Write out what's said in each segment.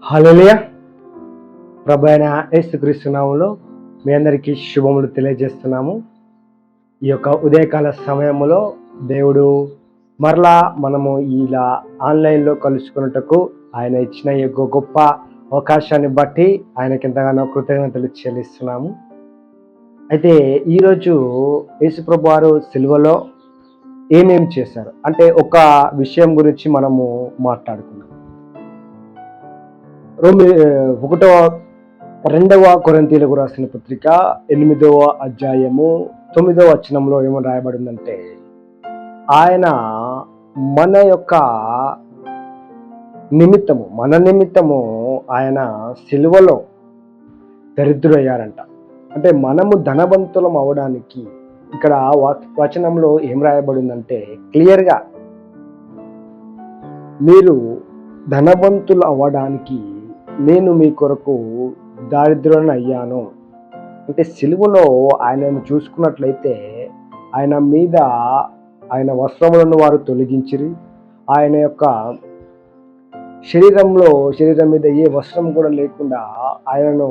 హల్లెలూయా. ప్రభు అయిన యేసుక్రీస్తు నామములో మీ అందరికీ శుభములు తెలియజేస్తున్నాము. ఈ యొక్క ఉదయకాల సమయంలో దేవుడు మరలా మనము ఇలా ఆన్లైన్లో కలుసుకున్నటకు ఆయన ఇచ్చిన ఈ గొప్ప అవకాశాన్ని బట్టి ఆయనకి ఎంతగానో కృతజ్ఞతలు చెల్లిస్తున్నాము. అయితే ఈరోజు యేసుప్రభు వారు సిలువలో ఏమేమి చేశారు అంటే ఒక విషయం గురించి మనము మాట్లాడుకున్నాం. ఒకటవ 2వ కొరింథీయులకు రాసిన పత్రిక 8వ అధ్యాయము 9వ వచనంలో ఏమని రాయబడిందంటే, ఆయన మన నిమిత్తము ఆయన సిలువలో దరిద్రుడయ్యారంట. అంటే మనము ధనవంతులం అవడానికి ఇక్కడ వచనంలో ఏం రాయబడిందంటే క్లియర్గా, మీరు ధనవంతులు అవ్వడానికి నేను మీ కొరకు దారిద్రులను అయ్యాను. అంటే సిలువలో ఆయనను చూసుకున్నట్లయితే ఆయన మీద ఆయన వస్త్రములను వారు తొలగించిరి. ఆయన యొక్క శరీరం మీద ఏ వస్త్రం కూడా లేకుండా ఆయనను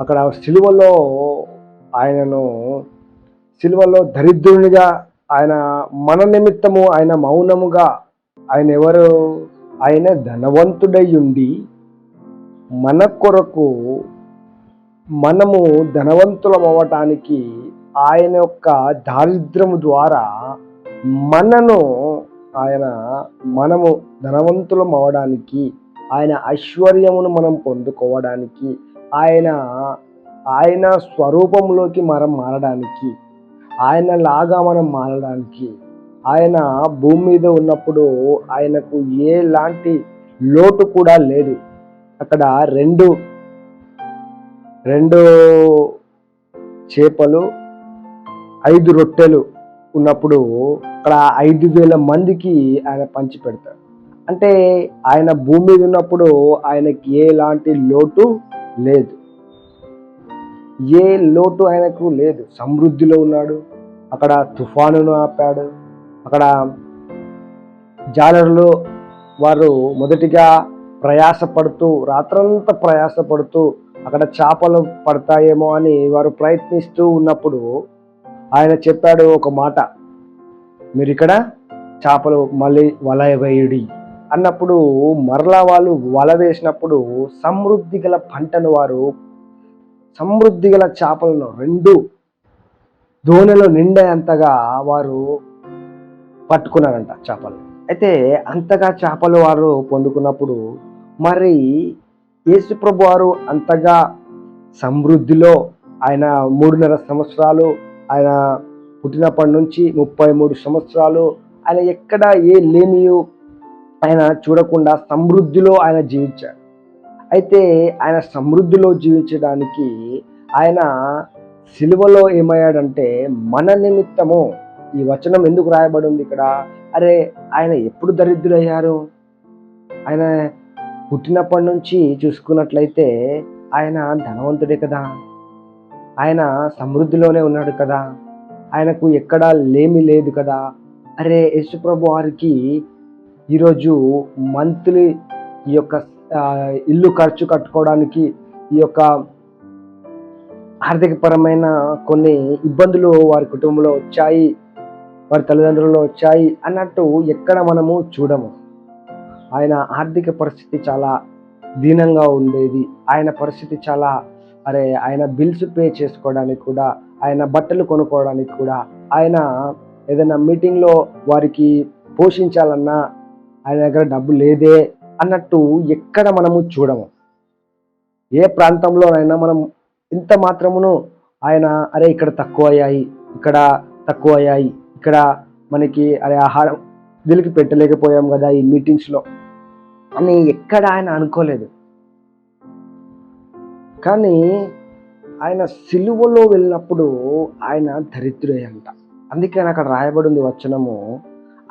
అక్కడ సిలువలో దరిద్రునిగా ఆయన మన నిమిత్తము ఆయన మౌనముగా ఆయన ఎవరు? ఆయన ధనవంతుడై ఉండి మన కొరకు మనము ధనవంతులం అవ్వటానికి ఆయన యొక్క దారిద్ర్యము ద్వారా మనము ధనవంతులం అవ్వడానికి, ఆయన ఐశ్వర్యమును మనం పొందుకోవడానికి, ఆయన స్వరూపంలోకి మనం మారడానికి, ఆయనలాగా మనం మారడానికి, ఆయన భూమి మీద ఉన్నప్పుడు ఆయనకు ఎలాంటి లోటు కూడా లేదు. అక్కడ రెండు చేపలు 5 రొట్టెలు ఉన్నప్పుడు అక్కడ 5,000 మందికి ఆయన పంచి పెడతాడు. అంటే ఆయన భూమి మీద ఉన్నప్పుడు ఆయనకి ఎలాంటి లోటు లేదు, ఏ లోటు ఆయనకు లేదు. సమృద్ధిలో ఉన్నాడు. అక్కడ తుఫానును ఆపాడు. అక్కడ జాలరులు వారు మొదటిగా రాత్రంతా ప్రయాసపడుతూ అక్కడ చేపలు పడతాయేమో అని వారు ప్రయత్నిస్తూ ఉన్నప్పుడు ఆయన చెప్పాడు ఒక మాట, మీరు ఇక్కడ చేపలు మళ్ళీ వల వేయుడి అన్నప్పుడు మరలా వాళ్ళు వల వేసినప్పుడు సమృద్ధి గల పంటను సమృద్ధి గల చేపలను 2 దోణెలు నిండేంతగా వారు పట్టుకున్నారంట చేపలు. అయితే అంతగా చేపలు వారు పొందుకున్నప్పుడు మరి యేసుప్రభు వారు అంతగా సమృద్ధిలో ఆయన 3.5 సంవత్సరాలు ఆయన పుట్టినప్పటి నుంచి 33 సంవత్సరాలు ఆయన ఎక్కడ ఏ లేమియు ఆయన చూడకుండా సమృద్ధిలో ఆయన జీవించాడు. అయితే ఆయన సమృద్ధిలో జీవించడానికి ఆయన సిలువలో ఏమయ్యాడంటే మన నిమిత్తము. ఈ వచనం ఎందుకు రాయబడి ఉంది ఇక్కడ? అరే ఆయన ఎప్పుడు దరిద్రుడయ్యారు? ఆయన పుట్టినప్పటి నుంచి చూసుకున్నట్లయితే ఆయన ధనవంతుడే కదా, ఆయన సమృద్ధిలోనే ఉన్నాడు కదా, ఆయనకు ఎక్కడా లేమి లేదు కదా. అరే యేసుప్రభు వారికి ఈరోజు మంత్లీ ఈ యొక్క ఇల్లు ఖర్చు కట్టుకోవడానికి ఈ యొక్క ఆర్థికపరమైన కొన్ని ఇబ్బందులు వారి కుటుంబంలో వచ్చాయి, వారి తల్లిదండ్రుల్లో వచ్చాయి అన్నట్టు ఎక్కడ మనము చూడము. ఆయన ఆర్థిక పరిస్థితి చాలా దీనంగా ఉండేది. ఆయన పరిస్థితి చాలా ఆయన బిల్స్ పే చేసుకోవడానికి కూడా, ఆయన బట్టలు కొనుక్కోవడానికి కూడా, ఆయన ఏదైనా మీటింగ్లో వారికి పోషించాలన్నా ఆయన దగ్గర డబ్బు లేదే అన్నట్టు ఎక్కడ మనము చూడము. ఏ ప్రాంతంలోనైనా మనం ఇంత మాత్రమును ఆయన ఇక్కడ తక్కువ అయ్యాయి, ఇక్కడ మనకి ఆహారం వీళ్ళకి పెట్టలేకపోయాం కదా ఈ మీటింగ్స్లో అని ఎక్కడ ఆయన అనుకోలేదు. కానీ ఆయన సిలువలో వెళ్ళినప్పుడు ఆయన దరిద్రుడంట. అందుకే అక్కడ రాయబడి ఉంది వచనము,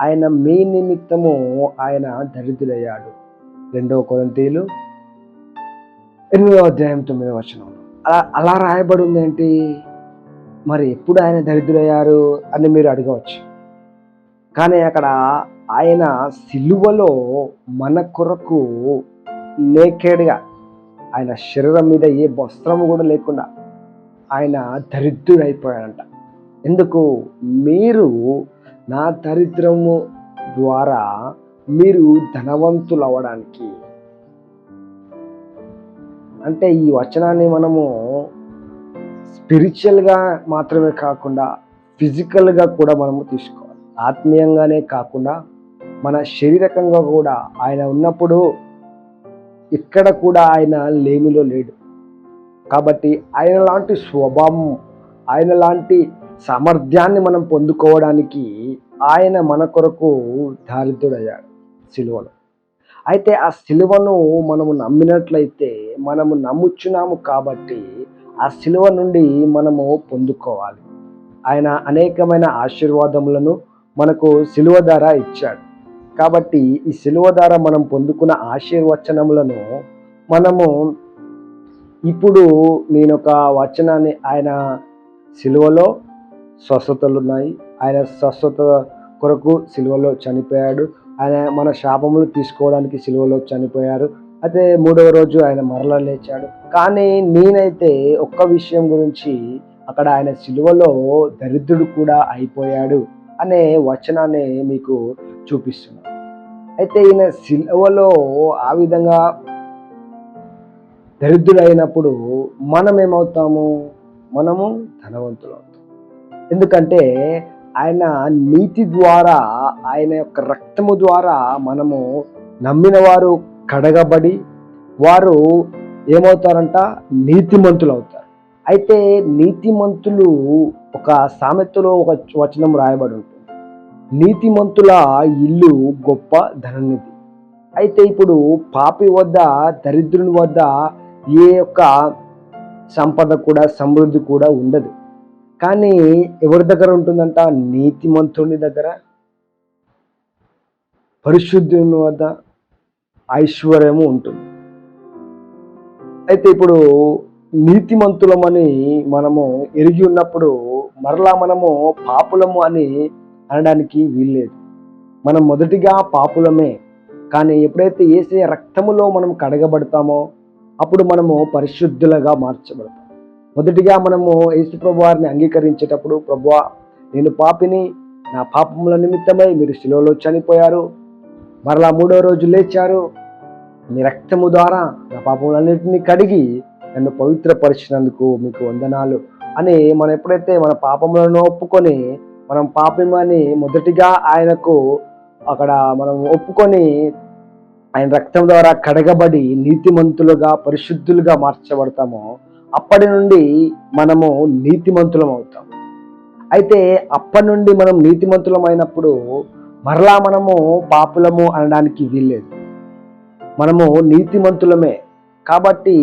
ఆయన మీ నిమిత్తము ఆయన దరిద్రుడయ్యాడు. 2వ కొరింథీయులు 8వ అధ్యాయం 9వ వచనంలో అలా రాయబడి ఉంది. ఏంటి మరి ఎప్పుడు ఆయన దరిద్రుడయ్యారు అని మీరు అడగవచ్చు. కానీ అక్కడ ఆయన సిలువలో మన కొరకు నేకేడ్గా, ఆయన శరీరం మీద ఏ వస్త్రము కూడా లేకుండా ఆయన దరిద్రుడైపోయాడంట. ఎందుకు? మీరు నా దరిద్రము ద్వారా మీరు ధనవంతులు అవ్వడానికి. అంటే ఈ వచనాన్ని మనము స్పిరిచువల్గా మాత్రమే కాకుండా ఫిజికల్గా కూడా మనము తీసుకోవాలి. ఆత్మీయంగానే కాకుండా మన శారీరకంగా కూడా ఆయన ఉన్నప్పుడు ఇక్కడ కూడా ఆయన లేమిలో లేడు. కాబట్టి ఆయన లాంటి స్వభావం, ఆయన లాంటి సామర్థ్యాన్ని మనం పొందుకోవడానికి ఆయన మన కొరకు దారిద్రుడయ్యాడు సిలువలో. అయితే ఆ సిలువను మనము నమ్మినట్లయితే, మనము నమ్ముచున్నాము కాబట్టి ఆ సిలువ నుండి మనము పొందుకోవాలి. ఆయన అనేకమైన ఆశీర్వాదములను మనకు సిలువ ద్వారా ఇచ్చాడు. కాబట్టి ఈ సిలువ ద్వారా మనం పొందుకున్న ఆశీర్వచనములను మనము ఇప్పుడు నేను ఒక వచనాన్ని, ఆయన సిలువలో స్వస్థతలు ఉన్నాయి, ఆయన స్వస్థత కొరకు సిలువలో చనిపోయాడు, ఆయన మన శాపములు తీసుకోవడానికి సిలువలో చనిపోయారు, అయితే 3వ రోజు ఆయన మరలా లేచాడు. కానీ నేనైతే ఒక్క విషయం గురించి, అక్కడ ఆయన సిలువలో దరిద్రుడు కూడా అయిపోయాడు అనే వచనాన్ని మీకు చూపిస్తున్నాను. అయితే ఈయన సిలువలో ఆ విధంగా దరిద్రుడైనప్పుడు మనం ఏమవుతాము? మనము ధనవంతులు అవుతాం. ఎందుకంటే ఆయన నీతి ద్వారా, ఆయన యొక్క రక్తము ద్వారా మనము నమ్మిన వారు కడగబడి వారు ఏమవుతారంట? నీతిమంతులు అవుతారు. అయితే నీతిమంతులు, ఒక సామెతలో ఒక వచనం రాయబడి ఉంటుంది, నీతిమంతుల ఇల్లు గొప్ప ధననిధి. అయితే ఇప్పుడు పాపి వద్ద, దరిద్రుని వద్ద ఏ యొక్క సంపద కూడా, సమృద్ధి కూడా ఉండదు. కానీ ఎవరి దగ్గర ఉంటుందంట? నీతిమంతుని దగ్గర, పరిశుద్ధుని వద్ద ఐశ్వర్యము ఉంటుంది. అయితే ఇప్పుడు నీతిమంతులమని మనము ఎరిగి ఉన్నప్పుడు మరలా మనము పాపులము అని అనడానికి వీల్లేదు. మనం మొదటిగా పాపులమే, కానీ ఎప్పుడైతే యేసయ్య రక్తములో మనం కడగబడతామో అప్పుడు మనము పరిశుద్ధులుగా మార్చబడతాం. మొదటిగా మనము యేసు ప్రభువారిని అంగీకరించేటప్పుడు, ప్రభువా నేను పాపిని, నా పాపముల నిమిత్తమై మీరు శిలువలో చనిపోయారు, మరలా 3వ రోజు లేచారు, మీ రక్తము ద్వారా నా పాపములన్నింటినీ కడిగి నన్ను పవిత్రపరిచినందుకు మీకు వందనాలు అని మనం ఎప్పుడైతే మన పాపములను ఒప్పుకొని, మనం పాపమని మొదటిగా ఆయనకు అక్కడ మనం ఒప్పుకొని ఆయన రక్తం ద్వారా కడగబడి నీతిమంతులుగా, పరిశుద్ధులుగా మార్చబడతామో అప్పటి నుండి మనము నీతిమంతులం అవుతాం. అయితే అప్పటి నుండి మనం నీతిమంతులం అయినప్పుడు మరలా మనము పాపులము అనడానికి వీల్లేదు. మనము నీతిమంతులమే. కాబట్టి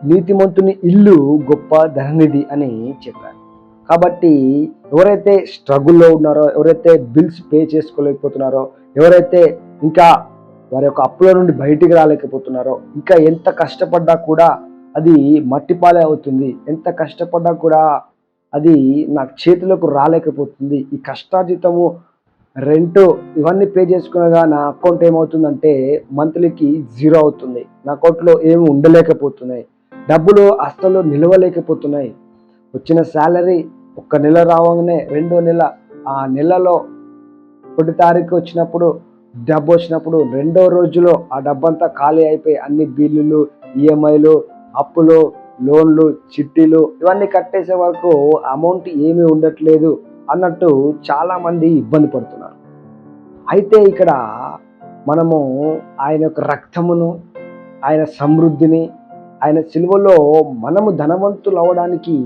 నీతిమంతుని ఇల్లు గొప్ప ధననిధి అని చెప్పారు. కాబట్టి ఎవరైతే స్ట్రగుల్లో ఉన్నారో, ఎవరైతే బిల్స్ పే చేసుకోలేకపోతున్నారో, ఎవరైతే ఇంకా వారి యొక్క అప్పుల నుండి బయటికి రాలేకపోతున్నారో, ఇంకా ఎంత కష్టపడ్డా కూడా అది మట్టిపాలే అవుతుంది, ఎంత కష్టపడ్డా కూడా అది నాకు చేతులకు రాలేకపోతుంది, ఈ కష్టార్జితము, రెంట్ ఇవన్నీ పే చేసుకునగా నా అకౌంట్ ఏమవుతుందంటే మంత్లీకి 0 అవుతుంది, నా అకౌంట్లో ఏమి ఉండలేకపోతున్నాయి, డబ్బులు అస్సలు నిలవలేకపోతున్నాయి. వచ్చిన శాలరీ ఒక్క నెల రావగానే 2వ నెల, ఆ నెలలో 1వ తారీఖు వచ్చినప్పుడు, డబ్బు వచ్చినప్పుడు 2వ రోజులో ఆ డబ్బంతా ఖాళీ అయిపోయి అన్ని బిల్లులు, ఈఎంఐలు, అప్పులు, లోన్లు, చిట్టీలు ఇవన్నీ కట్టేసే వరకు అమౌంట్ ఏమీ ఉండట్లేదు అన్నట్టు చాలామంది ఇబ్బంది పడుతున్నారు. అయితే ఇక్కడ మనము ఆయన యొక్క రక్తమును, ఆయన సమృద్ధిని, ఆయన సిలువలో మనము ధనవంతులు అవ్వడానికి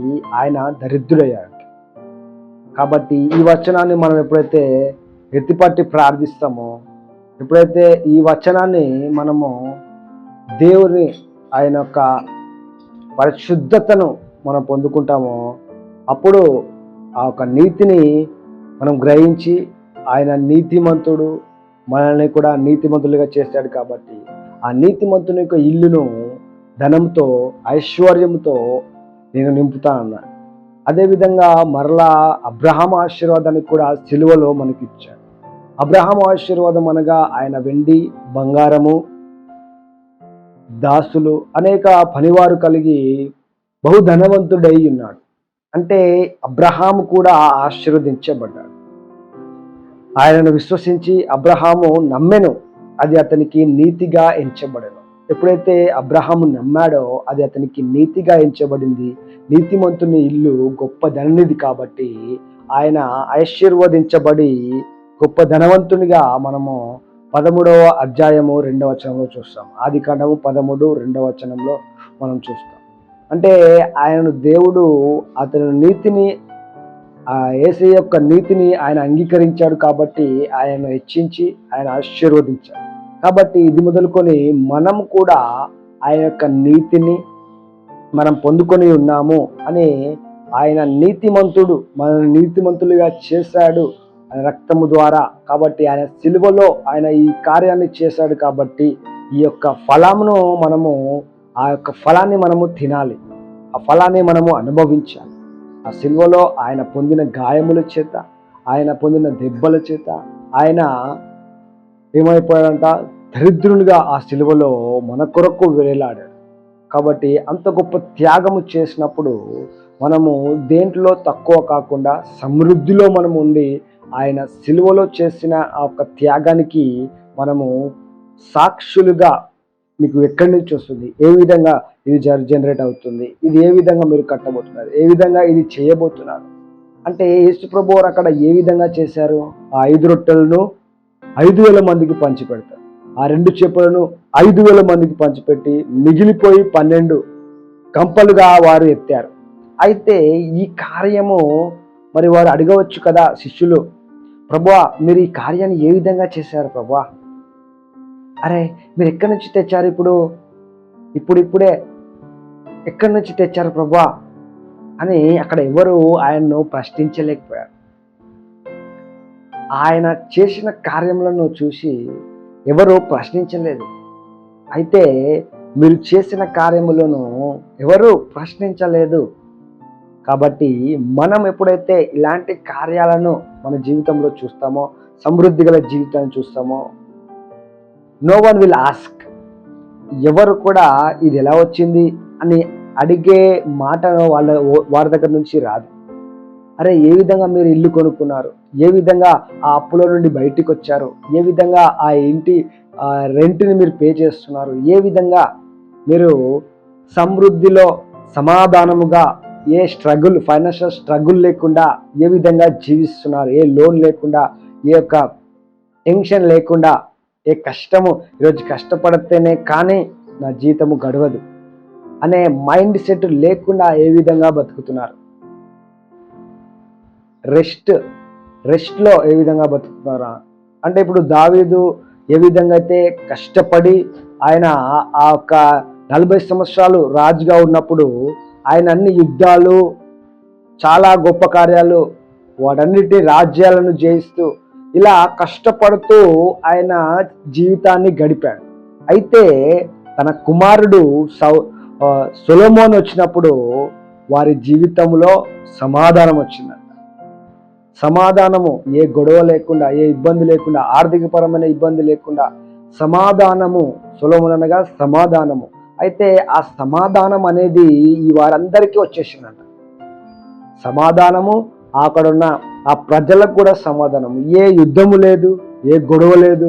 ఆయన దరిద్రుడయ్యాడు. కాబట్టి ఈ వచనాన్ని మనం ఎప్పుడైతే ఎత్తిపట్టి ప్రార్థిస్తామో, ఎప్పుడైతే ఈ వచనాన్ని మనము దేవుని, ఆయన యొక్క పరిశుద్ధతను మనం పొందుకుంటామో అప్పుడు ఆ యొక్క నీతిని మనం గ్రహించి, ఆయన నీతిమంతుడు, మనల్ని కూడా నీతిమంతులుగా చేశాడు. కాబట్టి ఆ నీతిమంతుని యొక్క ఇల్లును ధనంతో, ఐశ్వర్యంతో నేను నింపుతానన్నాడు. అదేవిధంగా మరలా అబ్రహాము ఆశీర్వాదాన్ని కూడా సిలువలో మనకి ఇచ్చాడు. అబ్రహాము ఆశీర్వాదం అనగా ఆయన వెండి, బంగారము, దాసులు, అనేక పనివారు కలిగి బహుధనవంతుడై ఉన్నాడు. అంటే అబ్రహాము కూడా ఆశీర్వదించబడ్డాడు. ఆయనను విశ్వసించి అబ్రహాము నమ్మెను, అది అతనికి నీతిగా ఎంచబడెను. ఎప్పుడైతే అబ్రహాము నమ్మాడో అది అతనికి నీతిగా ఎంచబడింది. నీతిమంతుని ఇల్లు గొప్ప ధననిధి కాబట్టి ఆయన ఆశీర్వదించబడి గొప్ప ధనవంతునిగా మనము 13వ అధ్యాయము 2వ వచనంలో చూస్తాం. ఆదికాండము 13 2వ వచనంలో మనం చూస్తాం. అంటే ఆయనను దేవుడు అతని నీతిని, యేసయ్య యొక్క నీతిని ఆయన అంగీకరించాడు కాబట్టి ఆయన హెచ్చించి ఆయన ఆశీర్వదించాడు. కాబట్టి ఇది మొదలుకొని మనం కూడా ఆయన యొక్క నీతిని మనం పొందుకొని ఉన్నాము అని, ఆయన నీతిమంతుడు, మనల్ని నీతిమంతులుగా చేశాడు ఆయన రక్తము ద్వారా. కాబట్టి ఆయన సిలువలో ఆయన ఈ కార్యాన్ని చేశాడు కాబట్టి ఈ యొక్క ఫలమును మనము, ఆ యొక్క ఫలాన్ని మనము తినాలి, ఆ ఫలాన్ని మనము అనుభవించాలి. ఆ సిలువలో ఆయన పొందిన గాయముల చేత, ఆయన పొందిన దెబ్బల చేత ఆయన ఏమైపోయాడంట, దరిద్రునిగా ఆ సిలువలో మన కొరకు వేలాడాడు. కాబట్టి అంత గొప్ప త్యాగము చేసినప్పుడు మనము దేంట్లో తక్కువ కాకుండా సమృద్ధిలో మనం ఉండి ఆయన సిలువలో చేసిన ఆ యొక్క త్యాగానికి మనము సాక్షులుగా, మీకు ఎక్కడి నుంచి వస్తుంది, ఏ విధంగా ఇది జనరేట్ అవుతుంది, ఇది ఏ విధంగా మీరు కట్టబోతున్నారు, ఏ విధంగా ఇది చేయబోతున్నారు అంటే యేసు ప్రభువారు అక్కడ ఏ విధంగా చేశారు. ఆ 5 రొట్టెలను 5,000 మందికి పంచిపెడతారు, ఆ 2 చేపలను 5,000 మందికి పంచిపెట్టి మిగిలిపోయి 12 గంపలుగా వారు ఎత్తారు. అయితే ఈ కార్యము మరి వారు అడగవచ్చు కదా శిష్యులు, ప్రభువా మీరు ఈ కార్యాన్ని ఏ విధంగా చేశారు ప్రభువా, అరే మీరు ఎక్కడి నుంచి తెచ్చారు, ఇప్పుడే ఎక్కడి నుంచి తెచ్చారు ప్రభువా అని అక్కడ ఎవరు ఆయన్ను ప్రశ్నించలేకపోయారు. ఆయన చేసిన కార్యములను చూసి ఎవరు ప్రశ్నించలేదు. అయితే మీరు చేసిన కార్యములను ఎవరు ప్రశ్నించలేదు. కాబట్టి మనం ఎప్పుడైతే ఇలాంటి కార్యాలను మన జీవితంలో చూస్తామో, సమృద్ధి గల జీవితాన్ని చూస్తామో, నో వన్ విల్ ఆస్క్, ఎవరు కూడా ఇది ఎలా వచ్చింది అని అడిగే మాట వారి దగ్గర నుంచి రాదు. అరే ఏ విధంగా మీరు ఇల్లు కొనుక్కున్నారు, ఏ విధంగా ఆ అప్పుల నుండి బయటికి వచ్చారు, ఏ విధంగా ఆ ఇంటి రెంట్ని మీరు పే చేస్తున్నారు, ఏ విధంగా మీరు సమృద్ధిలో సమాధానముగా, ఏ స్ట్రగుల్, ఫైనాన్షియల్ స్ట్రగుల్ లేకుండా ఏ విధంగా జీవిస్తున్నారు, ఏ లోన్ లేకుండా, ఏ యొక్క టెన్షన్ లేకుండా, ఏ కష్టము, ఈరోజు కష్టపడితేనే కానీ నా జీవితము గడవదు అనే మైండ్ సెట్ లేకుండా ఏ విధంగా బతుకుతున్నారు, రెస్ట్లో ఏ విధంగా బతుకుతున్నారా అంటే, ఇప్పుడు దావీదు ఏ విధంగా అయితే కష్టపడి ఆయన ఆ యొక్క 40 సంవత్సరాలు రాజుగా ఉన్నప్పుడు ఆయన అన్ని యుద్ధాలు, చాలా గొప్ప కార్యాలు, వాటన్నిటి రాజ్యాలను జయిస్తూ ఇలా కష్టపడుతూ ఆయన జీవితాన్ని గడిపాడు. అయితే తన కుమారుడు సొలొమోను వచ్చినప్పుడు వారి జీవితంలో సమాధానం వచ్చిందంట. సమాధానము, ఏ గొడవ లేకుండా, ఏ ఇబ్బంది లేకుండా, ఆర్థికపరమైన ఇబ్బంది లేకుండా సమాధానము, సొలొమోను అనగా సమాధానము. అయితే ఆ సమాధానం అనేది ఈ వారందరికీ వచ్చేసిందంట. సమాధానము, అక్కడున్న ఆ ప్రజలకు కూడా సమాధానం, ఏ యుద్ధము లేదు, ఏ గొడవ లేదు,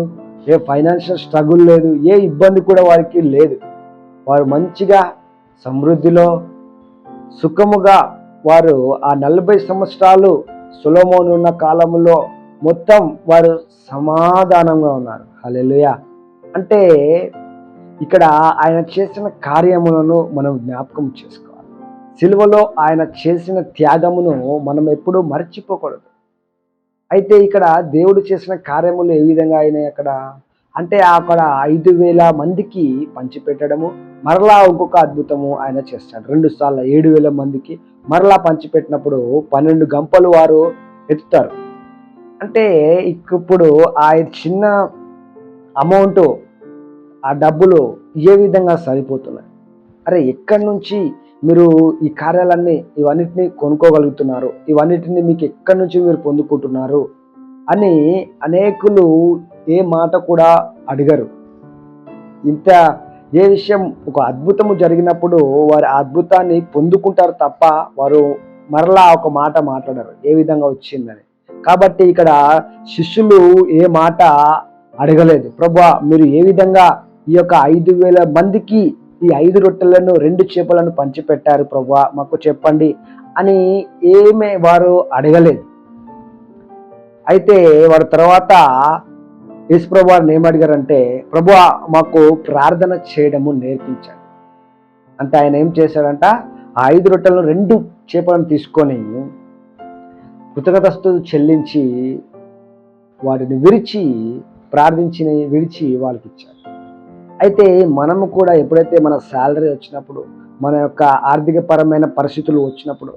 ఏ ఫైనాన్షియల్ స్ట్రగుల్ లేదు, ఏ ఇబ్బంది కూడా వారికి లేదు. వారు మంచిగా సమృద్ధిలో సుఖముగా వారు ఆ 40 సంవత్సరాలు సొలొమోను ఉన్న కాలంలో మొత్తం వారు సమాధానంగా ఉన్నారు. హల్లెలూయా. అంటే ఇక్కడ ఆయన చేసిన కార్యములను మనం జ్ఞాపకం చేసుకోవాలి. సిలువలో ఆయన చేసిన త్యాగమును మనం ఎప్పుడూ మర్చిపోకూడదు. అయితే ఇక్కడ దేవుడు చేసిన కార్యములు ఏ విధంగా అయినాయి అక్కడ అంటే, అక్కడ 5,000 మందికి పంచిపెట్టడము, మరలా ఇంకొక అద్భుతము ఆయన చేస్తాడు. 2 సార్లు 7,000 మందికి మరలా పంచిపెట్టినప్పుడు 12 గంపలు వారు ఎత్తుతారు. అంటే ఇప్పుడు ఆ చిన్న అమౌంట్, ఆ డబ్బులు ఏ విధంగా సరిపోతున్నాయి, అరే ఎక్కడి నుంచి మీరు ఈ కార్యాలన్నీ ఇవన్నిటిని కొనుక్కోగలుగుతున్నారు, ఇవన్నిటిని మీకు ఎక్కడి నుంచి మీరు పొందుకుంటున్నారు అని అనేకులు ఏ మాట కూడా అడిగరు. ఏ విషయం ఒక అద్భుతము జరిగినప్పుడు వారు ఆ అద్భుతాన్ని పొందుకుంటారు తప్ప వారు మరలా ఒక మాట మాట్లాడరు ఏ విధంగా వచ్చిందని. కాబట్టి ఇక్కడ శిష్యులు ఏ మాట అడగలేదు, ప్రభువా మీరు ఏ విధంగా ఈ యొక్క 5,000 మందికి ఈ 5 రొట్టెలను 2 చేపలను పంచిపెట్టారు ప్రభువా మాకు చెప్పండి అని వారు అడగలేదు. అయితే వారి తర్వాత యేసుప్రభు వారిని ఏమడిగారంటే, ప్రభువా మాకు ప్రార్థన చేయడము నేర్పించండి. అంటే ఆయన ఏం చేశాడంట, ఆ 5 రొట్టెలను 2 చేపలను తీసుకొని కృతజ్ఞతాస్తుతులు చెల్లించి వాటిని విరిచి విడిచి వాళ్ళకి ఇచ్చాడు. అయితే మనము కూడా ఎప్పుడైతే మన శాలరీ వచ్చినప్పుడు, మన యొక్క ఆర్థికపరమైన పరిస్థితులు వచ్చినప్పుడు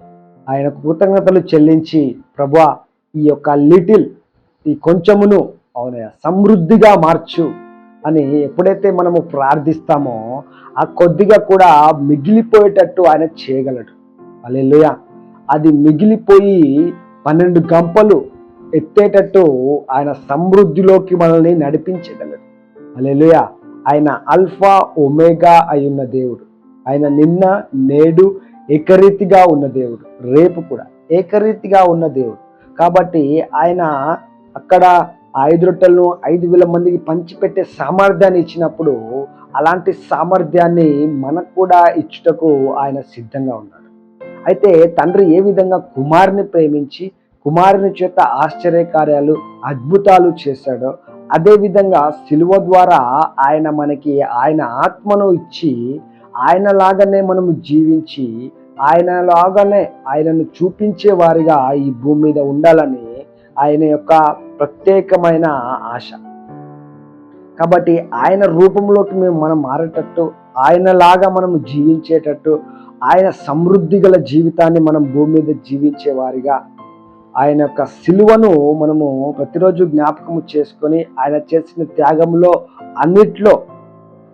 ఆయన కృతజ్ఞతలు చెల్లించి, ప్రభువా ఈ యొక్క ఈ కొంచెమును అవునయ్య సమృద్ధిగా మార్చు అని ఎప్పుడైతే మనము ప్రార్థిస్తామో ఆ కొద్దిగా కూడా మిగిలిపోయేటట్టు ఆయన చేయగలడు. హల్లెలూయా. అది మిగిలిపోయి 12 గంపలు ఎత్తేటట్టు ఆయన సమృద్ధిలోకి మనల్ని నడిపించగలడు. హల్లెలూయా. ఆయన ఆల్ఫా ఒమేగా అయి ఉన్న దేవుడు. ఆయన నిన్న నేడు ఏకరీతిగా ఉన్న దేవుడు, రేపు కూడా ఏకరీతిగా ఉన్న దేవుడు. కాబట్టి ఆయన అక్కడ 5 రొట్టెలను 5,000 మందికి పంచిపెట్టే సామర్థ్యాన్ని ఇచ్చినప్పుడు అలాంటి సామర్థ్యాన్ని మనకు కూడా ఇచ్చుటకు ఆయన సిద్ధంగా ఉన్నాడు. అయితే తండ్రి ఏ విధంగా కుమారుని ప్రేమించి కుమారుని చేత ఆశ్చర్యకార్యాలు అద్భుతాలు చేశాడో, అదేవిధంగా శిలువ ద్వారా ఆయన మనకి ఆయన ఆత్మను ఇచ్చి ఆయనలాగానే మనము జీవించి ఆయనలాగానే ఆయనను చూపించే వారిగా ఈ భూమి మీద ఉండాలని ఆయన యొక్క ప్రత్యేకమైన ఆశ. కాబట్టి ఆయన రూపంలోకి మనం మారేటట్టు, ఆయనలాగా మనము జీవించేటట్టు, ఆయన సమృద్ధి గల జీవితాన్ని మనం భూమి మీద జీవించే వారిగా ఆయన యొక్క సిలువను మనము ప్రతిరోజు జ్ఞాపకము చేసుకొని ఆయన చేసిన త్యాగంలో అన్నిట్లో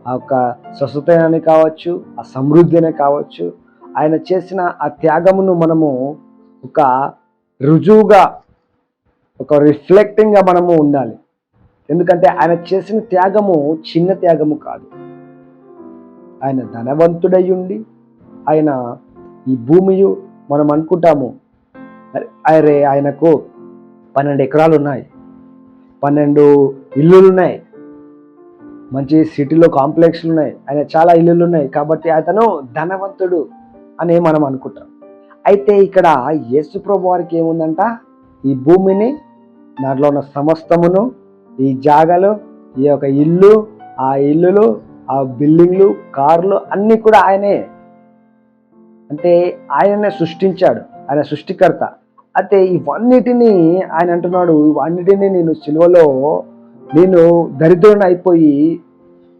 ఆ యొక్క స్వస్థతనే కావచ్చు, ఆ సమృద్ధి అనే కావచ్చు, ఆయన చేసిన ఆ త్యాగమును మనము ఒక రుజువుగా ఒక రిఫ్లెక్టింగ్గా మనము ఉండాలి. ఎందుకంటే ఆయన చేసిన త్యాగము చిన్న త్యాగము కాదు. ఆయన ధనవంతుడై ఉండి ఆయన ఈ భూమియు మనం అనుకుంటాము అరే ఆయనకు 12 ఎకరాలు ఉన్నాయి, 12 ఇల్లులు ఉన్నాయి, మంచి సిటీలో కాంప్లెక్స్లు ఉన్నాయి, ఆయన చాలా ఇల్లులు ఉన్నాయి కాబట్టి అతను ధనవంతుడు అని మనం అనుకుంటాం. అయితే ఇక్కడ యేసుప్రభు వారికి ఏముందంట, ఈ భూమిని దాంట్లో ఉన్న సమస్తమును, ఈ జాగలు, ఈ యొక్క ఇల్లు, ఆ ఇల్లులు, ఆ బిల్డింగ్లు, కార్లు అన్నీ కూడా ఆయనే. అంటే ఆయననే సృష్టించాడు, ఆయన సృష్టికర్త. అయితే ఇవన్నిటినీ ఆయన అంటున్నాడు, ఇవన్నిటినీ నేను సిలువలో నేను దరిద్రుని అయిపోయి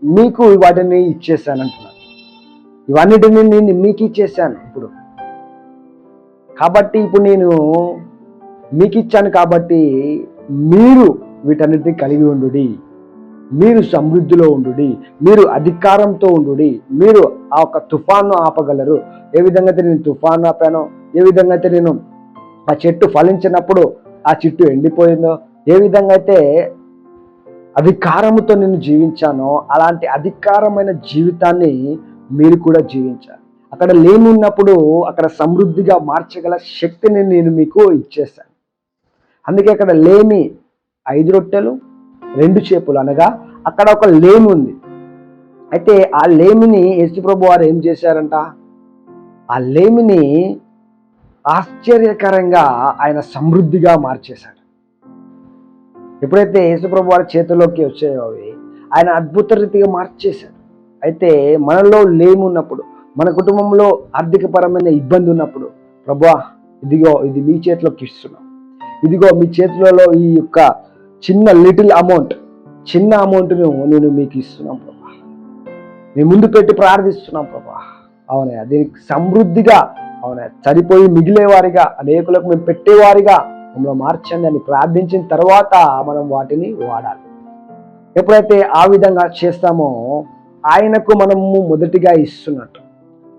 మీకు వాటిని ఇచ్చేసాను అంటున్నాను. ఇవన్నిటినీ నేను మీకు ఇచ్చేసాను ఇప్పుడు. కాబట్టి ఇప్పుడు నేను మీకు ఇచ్చాను కాబట్టి మీరు వీటన్నిటిని కలిగి ఉండుడి, మీరు సమృద్ధిలో ఉండుడి, మీరు అధికారంతో ఉండుడి, మీరు ఆ ఒక తుఫాను ఆపగలరు. ఏ విధంగా అయితే నేను తుఫాను ఆపానో, ఏ విధంగా అయితే నేను ఆ చెట్టు ఫలించినప్పుడు ఆ చెట్టు ఎండిపోయిందో, ఏ విధంగా అయితే అధికారముతో నేను జీవించానో అలాంటి అధికారమైన జీవితాన్ని మీరు కూడా జీవించాలి. అక్కడ లేమి ఉన్నప్పుడు అక్కడ సమృద్ధిగా మార్చగల శక్తిని నేను మీకు ఇచ్చేసాను. అందుకే అక్కడ లేమి 5 రొట్టెలు 2 చేపలు అనగా అక్కడ ఒక లేమి ఉంది. అయితే ఆ లేమిని యేసుప్రభు వారు ఏం చేశారంట, ఆ లేమిని ఆశ్చర్యకరంగా ఆయన సమృద్ధిగా మార్చేశాడు. ఎప్పుడైతే యేసుప్రభు వారి చేతిలోకి వచ్చాయో అవి ఆయన అద్భుత రీతిగా మార్చేశాడు. అయితే మనలో లేమి ఉన్నప్పుడు, మన కుటుంబంలో ఆర్థికపరమైన ఇబ్బంది ఉన్నప్పుడు, ప్రభువా ఇదిగో ఇది మీ చేతిలోకి ఇస్తున్నాం, ఇదిగో మీ చేతులలో ఈ యొక్క చిన్న అమౌంట్ను నేను మీకు ఇస్తున్నాం ప్రభా, మీ ముందు పెట్టి ప్రార్థిస్తున్నాం ప్రభా. అవునయ్యా, దీనికి సమృద్ధిగా అవునయ్యా సరిపోయి మిగిలేవారిగా అనేకులకు మేము పెట్టేవారిగా మమ్మల్ని మార్చండి అని ప్రార్థించిన తర్వాత మనం వాటిని వాడాలి. ఎప్పుడైతే ఆ విధంగా చేస్తామో ఆయనకు మనము మొదటిగా ఇస్తున్నట్టు,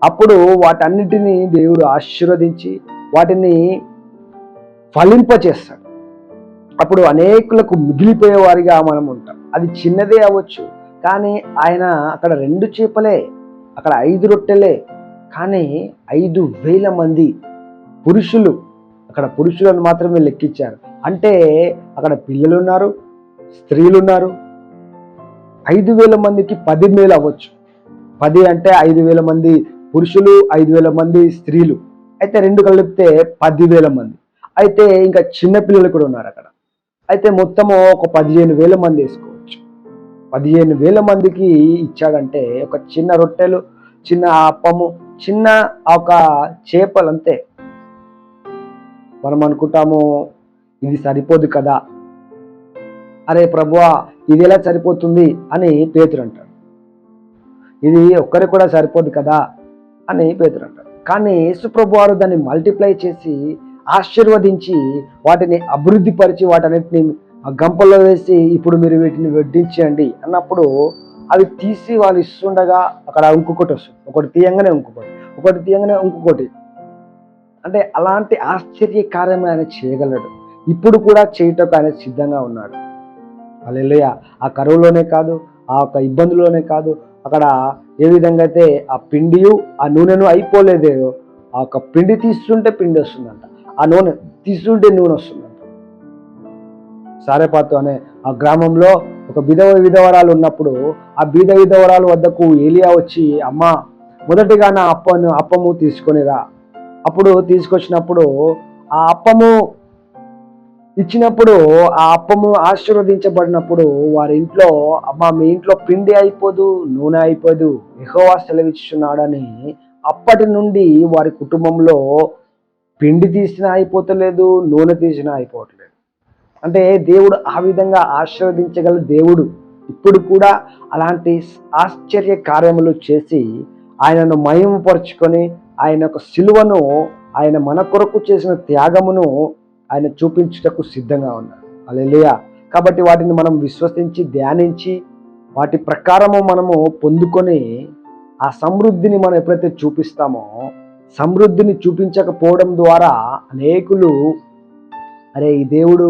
అప్పుడు వాటన్నిటినీ దేవుడు ఆశీర్వదించి వాటిని ఫలింపచేస్తాడు. అప్పుడు అనేకులకు మిగిలిపోయేవారిగా మనం ఉంటాం. అది చిన్నదే అవ్వచ్చు, కానీ ఆయన అక్కడ 2 చేపలే, అక్కడ 5 రొట్టెలే, కానీ 5,000 మంది పురుషులు, అక్కడ పురుషులను మాత్రమే లెక్కించారు. అంటే అక్కడ పిల్లలున్నారు, స్త్రీలున్నారు. 5,000 మందికి 10 మేలు అవ్వచ్చు. 10 అంటే 5,000 మంది పురుషులు, 5,000 మంది స్త్రీలు. అయితే 2 కలిపితే 10,000 మంది. అయితే ఇంకా చిన్న పిల్లలు కూడా ఉన్నారు అక్కడ. అయితే మొత్తము ఒక 15,000 మంది వేసుకోవచ్చు. 15,000 మందికి ఇచ్చాడంటే ఒక చిన్న రొట్టెలు, చిన్న అప్పము, చిన్న ఒక చేపలు అంతే. మనం అనుకుంటాము ఇది సరిపోదు కదా, అరే ప్రభువా ఇది ఎలా సరిపోతుంది అని పేతురు అంటాడు. ఇది ఒక్కరికి కూడా సరిపోదు కదా అని పేతురు అంటాడు. కానీ యేసుప్రభు వారు దాన్ని మల్టిప్లై చేసి ఆశీర్వదించి వాటిని అభివృద్ధి పరిచి వాటన్నిటిని గంపల్లో వేసి ఇప్పుడు మీరు వీటిని వడ్డించండి అన్నప్పుడు అవి తీసి వాళ్ళు ఇస్తుండగా అక్కడ ఇంకొకటి వస్తుంది. ఒకటి తీయంగానే ఇంకొకటి, ఒకటి తీయంగానే ఇంకొకటి. అంటే అలాంటి ఆశ్చర్య కార్యం ఆయన చేయగలడు. ఇప్పుడు కూడా చేయటకు ఆయన సిద్ధంగా ఉన్నాడు. హల్లెలూయా. ఆ కరువులోనే కాదు, ఆ యొక్క ఇబ్బందుల్లోనే కాదు, అక్కడ ఏ విధంగా అయితే ఆ పిండియు ఆ నూనెను అయిపోలేదే, ఆ యొక్క పిండి తీస్తుంటే పిండి వస్తుందంట, ఆ నూనె తీస్తుంటే నూనె వస్తుందంట. సారెపాతు అనే ఆ గ్రామంలో ఒక విధవరాలు ఉన్నప్పుడు ఆ విధవరాలు వద్దకు ఏలియా వచ్చి, అమ్మ మొదటిగా నా అప్పము తీసుకొనిరా. అప్పుడు తీసుకొచ్చినప్పుడు ఆ అప్పము ఇచ్చినప్పుడు, ఆ అప్పము ఆశీర్వదించబడినప్పుడు వారి ఇంట్లో, అమ్మ మీ ఇంట్లో పిండి అయిపోదు, నూనె అయిపోదు, యెహోవా సెలవిస్తున్నాడని అప్పటి నుండి వారి కుటుంబంలో పిండి తీసినా అయిపోతలేదు, నూనె తీసినా అయిపోవట్లేదు. అంటే దేవుడు ఆ విధంగా ఆశీర్వదించగల దేవుడు. ఇప్పుడు కూడా అలాంటి ఆశ్చర్య కార్యములు చేసి ఆయనను మహిమపరుచుకొని ఆయన యొక్క సిలువను, ఆయన మన కొరకు చేసిన త్యాగమును ఆయన చూపించుటకు సిద్ధంగా ఉన్నాడు. హల్లెలూయా. కాబట్టి వాటిని మనం విశ్వసించి ధ్యానించి వాటి ప్రకారము మనము పొందుకొని ఆ సమృద్ధిని మనం ఎప్పుడైతే చూపిస్తామో, సమృద్ధిని చూపించకపోవడం ద్వారా అనేకులు అరే ఈ దేవుడు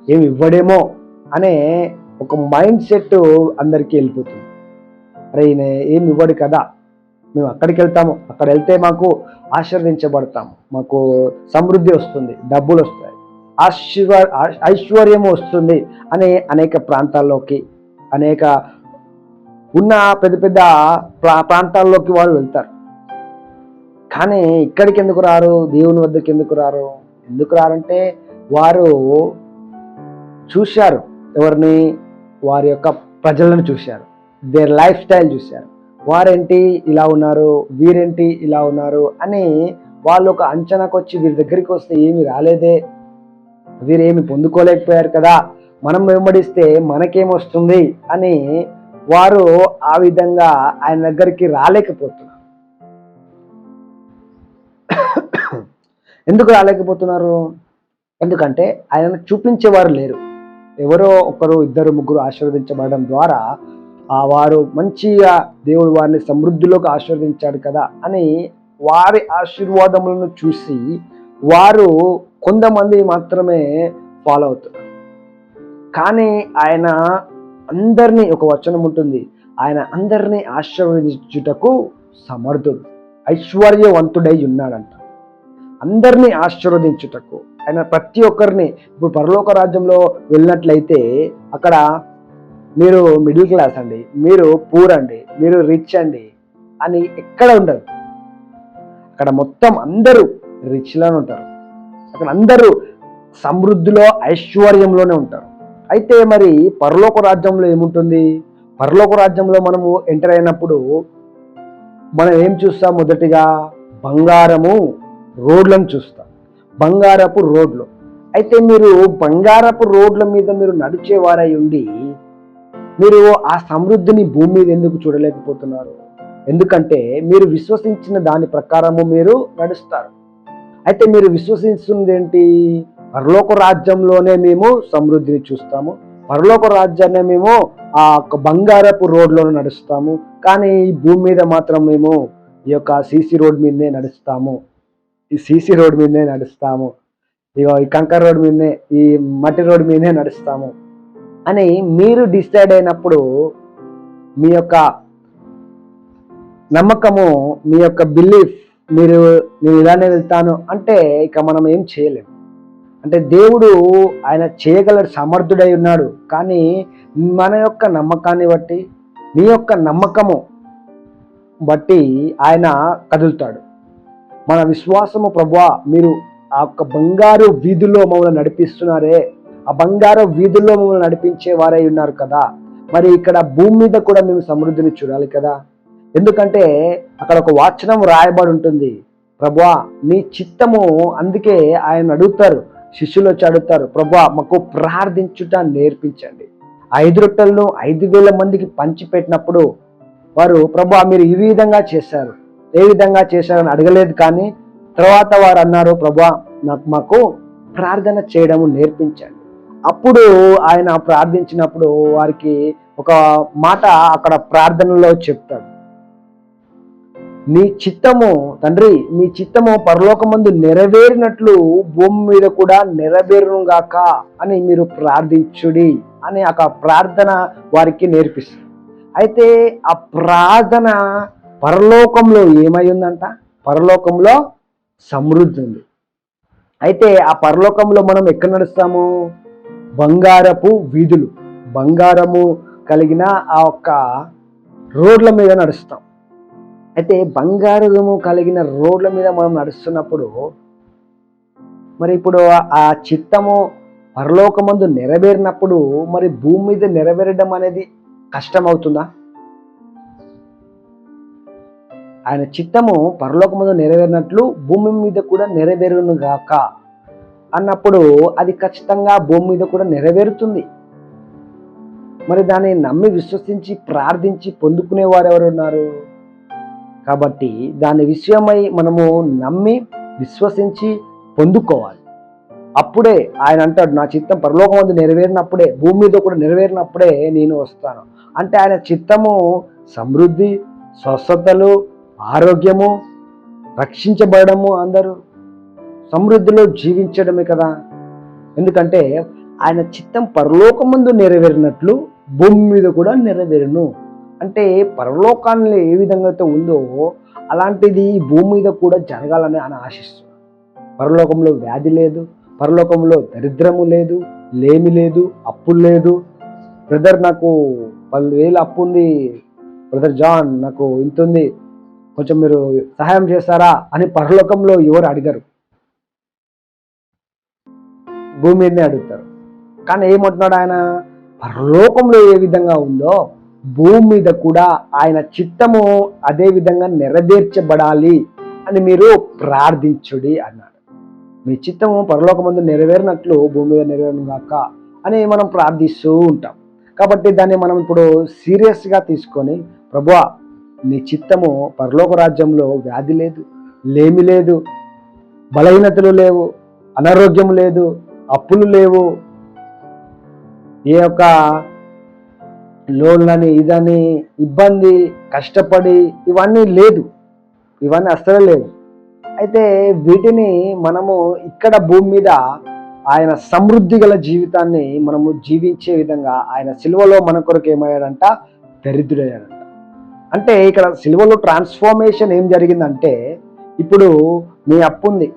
ఏమి ఇవ్వడేమో అనే ఒక మైండ్ సెట్ అందరికీ వెళ్ళిపోతుంది. అరే ఈయన ఏమి ఇవ్వడు కదా, మేము అక్కడికి వెళ్తాము, అక్కడ వెళ్తే మాకు ఆశీర్వదించబడతాము, మాకు సమృద్ధి వస్తుంది, డబ్బులు వస్తాయి, ఐశ్వర్యం వస్తుంది అని అనేక ప్రాంతాల్లోకి, అనేక ఉన్న పెద్ద పెద్ద ప్రాంతాల్లోకి వాళ్ళు వెళ్తారు. కానీ ఇక్కడికి ఎందుకు రారు? దేవుని వద్దకు ఎందుకు రారు? ఎందుకు రారంటే వారు చూశారు ఎవరిని? వారి యొక్క ప్రజలను చూశారు, దేర్ లైఫ్ స్టైల్ చూశారు. వారేంటి ఇలా ఉన్నారు, వీరేంటి ఇలా ఉన్నారు అని వాళ్ళు ఒక అంచనాకు వచ్చి వీరి దగ్గరికి వస్తే ఏమి రాలేదే, వీరేమి పొందుకోలేకపోయారు కదా, మనం వెంబడిస్తే మనకేమొస్తుంది అని వారు ఆ విధంగా ఆయన దగ్గరికి రాలేకపోతున్నారు. ఎందుకు రాలేకపోతున్నారు? ఎందుకంటే ఆయనను చూపించేవారు లేరు. ఎవరో ఒకరు, ఇద్దరు, ముగ్గురు ఆశీర్వదించబడడం ద్వారా వారు మంచిగా దేవుడు వారిని సమృద్ధిలోకి ఆశీర్వదించాడు కదా అని వారి ఆశీర్వాదములను చూసి వారు కొంతమంది మాత్రమే ఫాలో అవుతున్నారు. కానీ ఆయన అందరినీ, ఒక వచనం ఉంటుంది, ఆయన అందరినీ ఆశీర్వదించుటకు సమర్థుడు, ఐశ్వర్యవంతుడై ఉన్నాడంట. అందరినీ ఆశీర్వదించుటకు ఆయన ప్రతి ఒక్కరిని, ఇప్పుడు పరలోక రాజ్యంలో వెళ్ళినట్లయితే అక్కడ మీరు మిడిల్ క్లాస్ అండి, మీరు పూర్ అండి, మీరు రిచ్ అండి అని ఎక్కడ ఉండదు. అక్కడ మొత్తం అందరూ రిచ్లోనే ఉంటారు. అక్కడ అందరూ సమృద్ధిలో, ఐశ్వర్యంలోనే ఉంటారు. అయితే మరి పరలోక రాజ్యంలో ఏముంటుంది? పరలోక రాజ్యంలో మనము ఎంటర్ అయినప్పుడు మనం ఏం చూస్తాం? మొదటిగా బంగారము రోడ్లను చూస్తాం, బంగారపు రోడ్లు. అయితే మీరు బంగారపు రోడ్ల మీద మీరు నడిచేవారై ఉండి మీరు ఆ సమృద్ధిని భూమి మీద ఎందుకు చూడలేకపోతున్నారు? ఎందుకంటే మీరు విశ్వసించిన దాని ప్రకారము మీరు నడుస్తారు. అయితే మీరు విశ్వసిస్తుంది ఏంటి? పరలోక రాజ్యంలోనే మేము సమృద్ధిని చూస్తాము, పరలోక రాజ్యాన్ని మేము ఆ బంగారపు రోడ్లోనే నడుస్తాము, కానీ ఈ భూమి మీద మాత్రం మేము ఈ యొక్క సీసీ రోడ్ మీదనే నడుస్తాము, ఈ సీసీ రోడ్ మీదనే నడుస్తాము, ఈ కంకర్ రోడ్ మీదనే, ఈ మట్టి రోడ్ మీదనే నడుస్తాము అని మీరు డిసైడ్ అయినప్పుడు మీ యొక్క నమ్మకము, మీ యొక్క బిలీఫ్, నేను ఇలానే వెళ్తాను అంటే ఇక మనం ఏం చేయలేము. అంటే దేవుడు ఆయన చేయగలడు, సమర్థుడై ఉన్నాడు. కానీ మన యొక్క నమ్మకాన్ని బట్టి, నీ యొక్క నమ్మకము బట్టి ఆయన కదులుతాడు. మన విశ్వాసము, ప్రభువా మీరు ఆ యొక్క బంగారు వీధుల్లో మమ్మల్ని నడిపిస్తున్నారే, ఆ బంగారు వీధుల్లో మమ్మల్ని నడిపించే వారై ఉన్నారు కదా, మరి ఇక్కడ భూమి మీద కూడా మేము సమృద్ధిని చూడాలి కదా. ఎందుకంటే అక్కడ ఒక వచనం రాయబడి ఉంటుంది, ప్రభువా నీ చిత్తము. అందుకే ఆయన అడుగుతారు, శిష్యులు వచ్చి అడుగుతారు, ప్రభువా మాకు ప్రార్థించుట నేర్పించండి. 5 రొట్టెలను 5,000 మందికి పంచిపెట్టినప్పుడు వారు, ప్రభువా మీరు ఈ విధంగా చేశారు, ఏ విధంగా చేశారని అడగలేదు. కానీ తర్వాత వారు అన్నారు, ప్రభువా మాకు ప్రార్థన చేయడము నేర్పించండి. అప్పుడు ఆయన ప్రార్థించినప్పుడు వారికి ఒక మాట అక్కడ ప్రార్థనలో చెప్తాడు, నీ చిత్తము తండ్రి, నీ చిత్తము పరలోకమందు నెరవేరినట్లు భూమి మీద కూడా నెరవేరుగాక అని మీరు ప్రార్థించుడి అని ఆ ప్రార్థన వారికి నేర్పిస్తారు. అయితే ఆ ప్రార్థన పరలోకంలో ఏమై ఉందంట, పరలోకంలో సమృద్ధి ఉంది. అయితే ఆ పరలోకంలో మనం ఎక్కడ నడుస్తాము? బంగారపు వీధులు, బంగారము కలిగిన ఆ ఒక్క రోడ్ల మీద నడుస్తాం. అయితే బంగారము కలిగిన రోడ్ల మీద మనం నడుస్తున్నప్పుడు మరి ఇప్పుడు ఆ చిత్తము పరలోకమందు నెరవేరినప్పుడు మరి భూమి మీద నెరవేరడం అనేది కష్టమవుతుందా? ఆయన చిత్తము పరలోకమందు నెరవేరినట్లు భూమి మీద కూడా నెరవేరును గాక అన్నప్పుడు అది ఖచ్చితంగా భూమి మీద కూడా నెరవేరుతుంది. మరి దాన్ని నమ్మి విశ్వసించి ప్రార్థించి పొందుకునే వారు ఎవరు ఉన్నారు? కాబట్టి దాని విషయమై మనము నమ్మి విశ్వసించి పొందుకోవాలి. అప్పుడే ఆయన అంటాడు, నా చిత్తం పరలోకమందు నెరవేరినప్పుడే, భూమి మీద కూడా నెరవేరినప్పుడే నేను వస్తాను. అంటే ఆయన చిత్తము సమృద్ధి, స్వస్థతలు, ఆరోగ్యము, రక్షించబడము, అందరూ సమృద్ధిలో జీవించడమే కదా. ఎందుకంటే ఆయన చిత్తం పరలోకమందు నెరవేరినట్లు భూమి మీద కూడా నెరవేరును. అంటే పరలోకాన్ని ఏ విధంగా అయితే ఉందో అలాంటిది భూమి మీద కూడా జరగాలని ఆయన ఆశిస్తున్నాడు. పరలోకంలో వ్యాధి లేదు, పరలోకంలో దరిద్రము లేదు, లేమి లేదు, అప్పు లేదు. బ్రదర్ నాకు 10,000 అప్పు ఉంది, బ్రదర్ జాన్ నాకు ఇంత ఉంది, కొంచెం మీరు సహాయం చేస్తారా అని పరలోకంలో ఎవరు అడిగారు, భూమి మీదనే అడుగుతారు. కానీ ఏమంటున్నాడు ఆయన, పరలోకంలో ఏ విధంగా ఉందో భూమి మీద కూడా ఆయన చిత్తము అదే విధంగా నెరవేర్చబడాలి అని మీరు ప్రార్థించుడి అన్నాడు. మీ చిత్తము పరలోకమందు నెరవేరినట్లు భూమి మీద నెరవేరును గాక అని మనం ప్రార్థిస్తూ ఉంటాం. కాబట్టి దాన్ని మనం ఇప్పుడు సీరియస్గా తీసుకొని, ప్రభువా నీ చిత్తము పరలోక రాజ్యంలో వ్యాధి లేదు, లేమి లేదు, బలహీనతలు లేవు, అనారోగ్యం లేదు, అప్పులు లేవు, ఏ యొక్క లోన్లని ఇదని ఇబ్బంది కష్టపడి ఇవన్నీ లేదు, ఇవన్నీ అస్సలు లేవు. అయితే వీటిని మనము ఇక్కడ భూమి మీద ఆయన సమృద్ధి గల జీవితాన్ని మనము జీవించే విధంగా ఆయన సిలువలో మన కొరకు ఏమయ్యాడంట, దరిద్రుడయ్యాడంట. అంటే ఇక్కడ సిలువలో ట్రాన్స్ఫర్మేషన్ ఏం జరిగిందంటే, ఇప్పుడు మీ అప్పు ఉంది,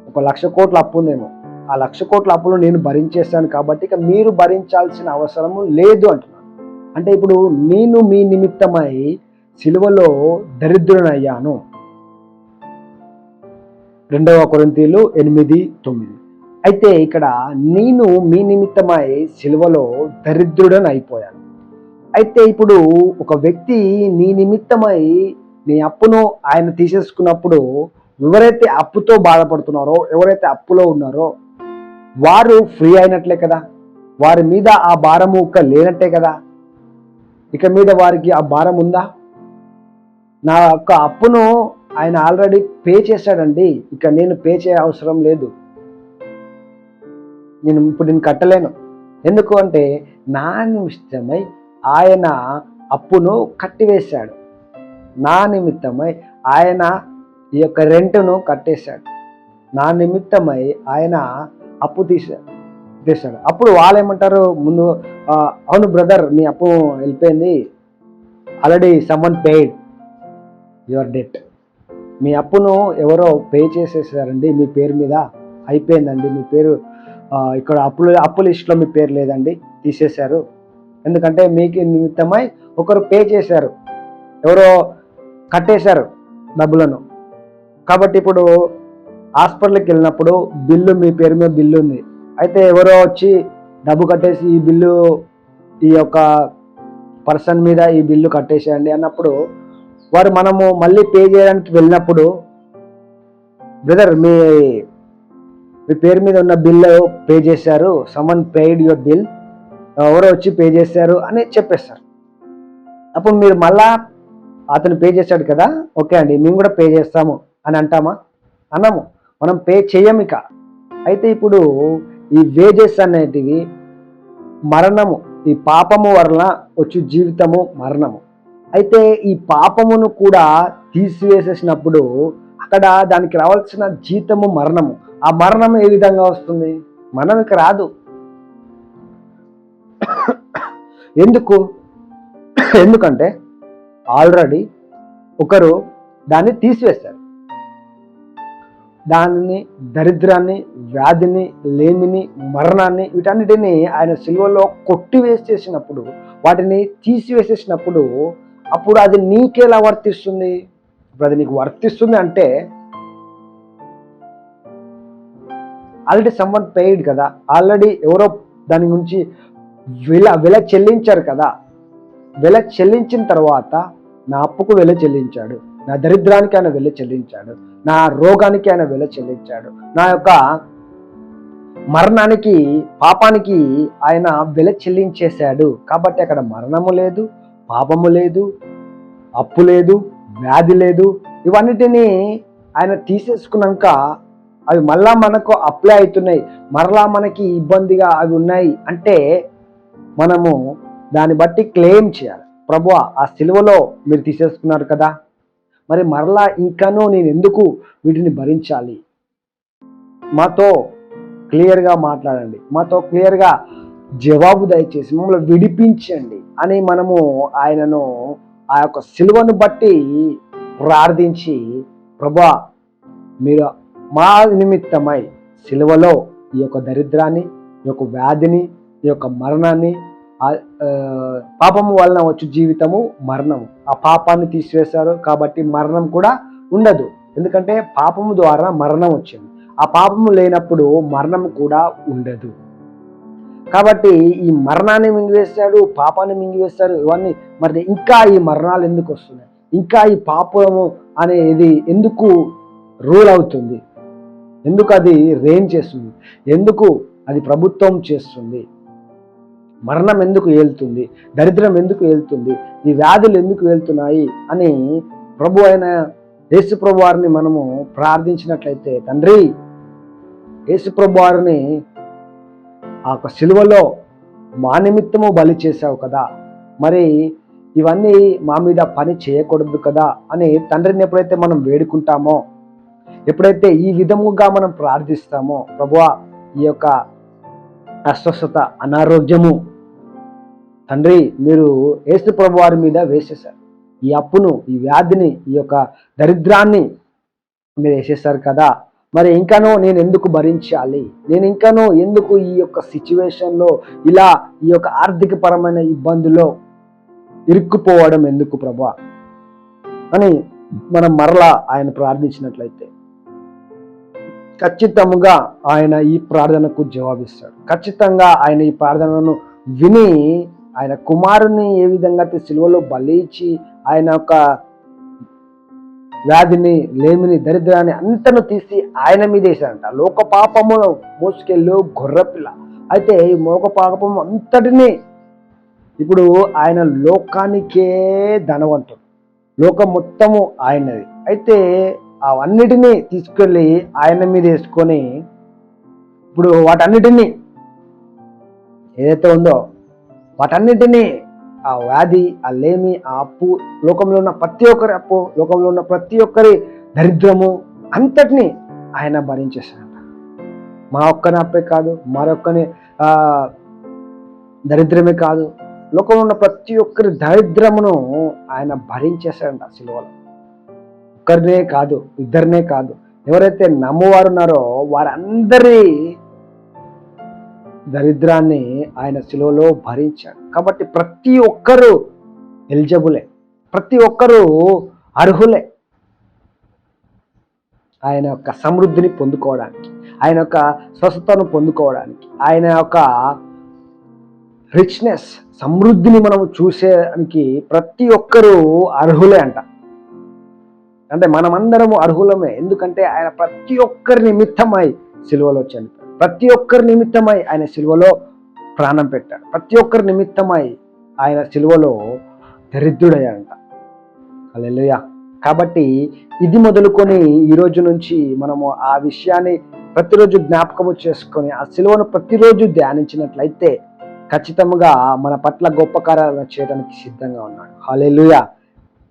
1,00,000 కోట్ల అప్పు ఉందేమో, ఆ 1,00,000 కోట్ల అప్పులు నేను భరించేస్తాను కాబట్టి ఇక మీరు భరించాల్సిన అవసరము లేదు అంటున్నాను. అంటే ఇప్పుడు నేను మీ నిమిత్తమై సిలువలో దరిద్రుడనయ్యాను. 2 కొరింథీయులు 8:9. అయితే ఇక్కడ నేను మీ నిమిత్తమై సిలువలో దరిద్రుడని అయిపోయాను. అయితే ఇప్పుడు ఒక వ్యక్తి నీ నిమిత్తమై నీ అప్పును ఆయన తీసేసుకున్నప్పుడు ఎవరైతే అప్పుతో బాధపడుతున్నారో, ఎవరైతే అప్పులో ఉన్నారో వారు ఫ్రీ అయినట్లే కదా, వారి మీద ఆ భారము లేనట్టే కదా. ఇక మీద వారికి ఆ భారం ఉందా? నా యొక్క అప్పును ఆయన ఆల్రెడీ పే చేశాడండి, ఇక నేను పే చేయ అవసరం లేదు, నేను కట్టలేను. ఎందుకు అంటే నా నిమిత్తమై ఆయన అప్పును కట్టివేశాడు, నా నిమిత్తమై ఆయన ఈ యొక్క రెంట్ను కట్టేశాడు, నా నిమిత్తమై ఆయన అప్పు తీశాడు. అప్పుడు వాళ్ళు ఏమంటారు, ముందు అవును బ్రదర్ నీ అప్పు వెళ్ళిపోయింది, already someone paid your debt. మీ అప్పును ఎవరో పే చేసేసారండి మీ పేరు మీద, అయిపోయిందండి. మీ పేరు ఇక్కడ అప్పు లిస్ట్లో మీ పేరు లేదండి, తీసేశారు. ఎందుకంటే మీకు నిమిత్తమై ఒకరు పే చేశారు, ఎవరో కట్టేశారు డబ్బులను. కాబట్టి ఇప్పుడు హాస్పిటల్కి వెళ్ళినప్పుడు బిల్లు మీ పేరు మీద బిల్లు ఉంది, అయితే ఎవరో వచ్చి డబ్బు కట్టేసి ఈ బిల్లు ఈ యొక్క పర్సన్ మీద ఈ బిల్లు కట్టేసేయండి అన్నప్పుడు వారు మనము మళ్ళీ పే చేయడానికి వెళ్ళినప్పుడు బ్రదర్ మీ పేరు మీద ఉన్న బిల్లు పే చేశారు, సమ్మన్ పెయిడ్ యువర్ బిల్, ఎవరో వచ్చి పే చేశారు అని చెప్పేస్తారు. అప్పుడు మీరు మళ్ళా అతను పే చేశాడు కదా, ఓకే అండి మేము కూడా పే చేస్తాము అని అంటామా? అన్నాము, మనం పే చేయము ఇక. అయితే ఇప్పుడు ఈ వేజెస్ అనేటివి మరణము, ఈ పాపము వలన వచ్చి జీవితము మరణము. అయితే ఈ పాపమును కూడా తీసివేసేసినప్పుడు అక్కడ దానికి రావాల్సిన జీతము మరణము. ఆ మరణం ఏ విధంగా వస్తుంది? మనకి రాదు. ఎందుకంటే ఆల్రెడీ ఒకరు దాన్ని తీసివేస్తారు. దానిని, దరిద్రాన్ని, వ్యాధిని, లేమిని, మరణాన్ని, వీటన్నిటిని ఆయన సిలువలో కొట్టివేసేసినప్పుడు, వాటిని తీసివేసేసినప్పుడు అప్పుడు అది నీకెలా వర్తిస్తుంది? ఇప్పుడు అది నీకు వర్తిస్తుంది అంటే ఆల్రెడీ సమ్మన్ పెయిడ్ కదా, ఆల్రెడీ ఎవరో దాని గురించి వెల చెల్లించారు కదా. వెల చెల్లించిన తర్వాత నా అప్పుకు వెల చెల్లించాడు, నా దరిద్రానికి ఆయన వెల చెల్లించాడు, నా రోగానికి ఆయన వెల చెల్లించాడు, నా యొక్క మరణానికి, పాపానికి ఆయన వెల చెల్లించేశాడు. కాబట్టి అక్కడ మరణము లేదు, పాపము లేదు, అప్పు లేదు, వ్యాధి లేదు. ఇవన్నిటినీ ఆయన తీసేసుకున్నాక అవి మళ్ళా మనకు అప్లై అవుతున్నాయి, మరలా మనకి ఇబ్బందిగా అవి ఉన్నాయి అంటే మనము దాన్ని బట్టి క్లెయిమ్ చేయాలి. ప్రభువా, ఆ సిలువలో మీరు తీసేసుకున్నారు కదా, మరి మరలా ఇంకానూ నేను ఎందుకు వీటిని భరించాలి? మాతో క్లియర్గా మాట్లాడండి, మాతో క్లియర్గా జవాబు దయచేసి మమ్మల్ని విడిపించండి అని మనము ఆయనను ఆ యొక్క సిలువను బట్టి ప్రార్థించి, ప్రభువా మీరు మా నిమిత్తమై సిలువలో ఈ యొక్క దరిద్రాన్ని, ఈ యొక్క వ్యాధిని, ఈ యొక్క మరణాన్ని, పాపము వలన వచ్చే జీవితము మరణము, ఆ పాపాన్ని తీసివేశారు. కాబట్టి మరణం కూడా ఉండదు. ఎందుకంటే పాపము ద్వారా మరణం వచ్చింది, ఆ పాపము లేనప్పుడు మరణం కూడా ఉండదు. కాబట్టి ఈ మరణాన్ని మింగివేశాడు, పాపాన్ని మింగివేశాడు. ఇవన్నీ మరి ఇంకా ఈ మరణాలు ఎందుకు వస్తున్నాయి? ఇంకా ఈ పాపము అనేది ఎందుకు రూల్ అవుతుంది? ఎందుకు అది రెయిన్ చేస్తుంది? ఎందుకు అది ప్రభుత్వం చేస్తుంది? మరణం ఎందుకు ఏలుతుంది? దరిద్రం ఎందుకు ఏలుతుంది? ఈ వ్యాధులు ఎందుకు ఏలుతున్నాయి అని ప్రభు అయిన యేసు ప్రభు వారిని మనము ప్రార్థించినట్లయితే, తండ్రి యేసు ప్రభు వారిని ఆ యొక్క సిలువలో మా నిమిత్తము బలి చేశావు కదా, మరి ఇవన్నీ మా మీద పని చేయకూడదు కదా అని తండ్రిని ఎప్పుడైతే మనం వేడుకుంటామో, ఎప్పుడైతే ఈ విధముగా మనం ప్రార్థిస్తామో, ప్రభువా ఈ యొక్క అస్వస్థత, అనారోగ్యము తండ్రి మీరు యేసు ప్రభు వారి మీద వేసేశారు, ఈ అప్పును, ఈ వ్యాధిని, ఈ యొక్క దరిద్రాన్ని మీరు వేసేశారు కదా, మరి ఇంకానూ నేను ఎందుకు భరించాలి? నేను ఇంకానూ ఎందుకు ఈ యొక్క సిచ్యువేషన్లో ఇలా ఈ యొక్క ఆర్థిక పరమైన ఇబ్బందుల్లో ఇరుక్కుపోవడం ఎందుకు ప్రభువా అని మనం మరలా ఆయన ప్రార్థించినట్లయితే ఖచ్చితంగా ఆయన ఈ ప్రార్థనకు జవాబిస్తాడు. ఖచ్చితంగా ఆయన ఈ ప్రార్థనను విని ఆయన కుమారుని ఏ విధంగా సిలువలో బలి ఇచ్చి ఆయన యొక్క వ్యాధిని, లేమిని, దరిద్రాన్ని అంతను తీసి ఆయన మీద వేశాడంట. లోక పాపము మోసుకెళ్ళు గొర్రెపిల్ల. అయితే ఈ లోక పాపము అంతటినీ ఇప్పుడు ఆయన లోకానికే ధనవంతుడు, లోకం మొత్తము ఆయనది. అయితే అవన్నిటినీ తీసుకెళ్ళి ఆయన మీద వేసుకొని ఇప్పుడు వాటన్నిటినీ ఏదైతే ఉందో వాటన్నిటినీ, ఆ వ్యాధి, ఆ లేమి, ఆ అప్పు, లోకంలో ఉన్న ప్రతి ఒక్కరి అప్పు, లోకంలో ఉన్న ప్రతి ఒక్కరి దరిద్రము అంతటినీ ఆయన భరించేశాడంట. మా ఒక్కని అప్పే కాదు, మరొక్కని దరిద్రమే కాదు, లోకంలో ఉన్న ప్రతి ఒక్కరి దరిద్రమును ఆయన భరించేశాడంట సిలువలో. ఒక్కరినే కాదు, ఇద్దరినే కాదు, ఎవరైతే నమ్మువారు ఉన్నారో వారందరి దరిద్రాన్ని ఆయన సిలువలో భరించాడు. కాబట్టి ప్రతి ఒక్కరూ ఎలిజిబులే, ప్రతి ఒక్కరూ అర్హులే ఆయన యొక్క సమృద్ధిని పొందుకోవడానికి, ఆయన యొక్క స్వస్థతను పొందుకోవడానికి, ఆయన యొక్క రిచ్నెస్ సమృద్ధిని మనము చూసేదానికి ప్రతి ఒక్కరూ అర్హులే అంట. అంటే మనమందరము అర్హులమే. ఎందుకంటే ఆయన ప్రతి ఒక్కరి నిమిత్తమై సిలువలో చనిపోయాడు, ప్రతి ఒక్కరి నిమిత్తమై ఆయన సిలువలో ప్రాణం పెట్టాడు, ప్రతి ఒక్కరి నిమిత్తమై ఆయన సిలువలో దరిద్రుడయ్యాడంట. హల్లెలూయా. కాబట్టి ఇది మొదలుకొని ఈ రోజు నుంచి మనము ఆ విషయాన్ని ప్రతిరోజు జ్ఞాపకము చేసుకొని ఆ సిలువను ప్రతిరోజు ధ్యానించినట్లయితే ఖచ్చితంగా మన పట్ల గొప్ప కార్యాలను చేయడానికి సిద్ధంగా ఉన్నాడు. హల్లెలూయా.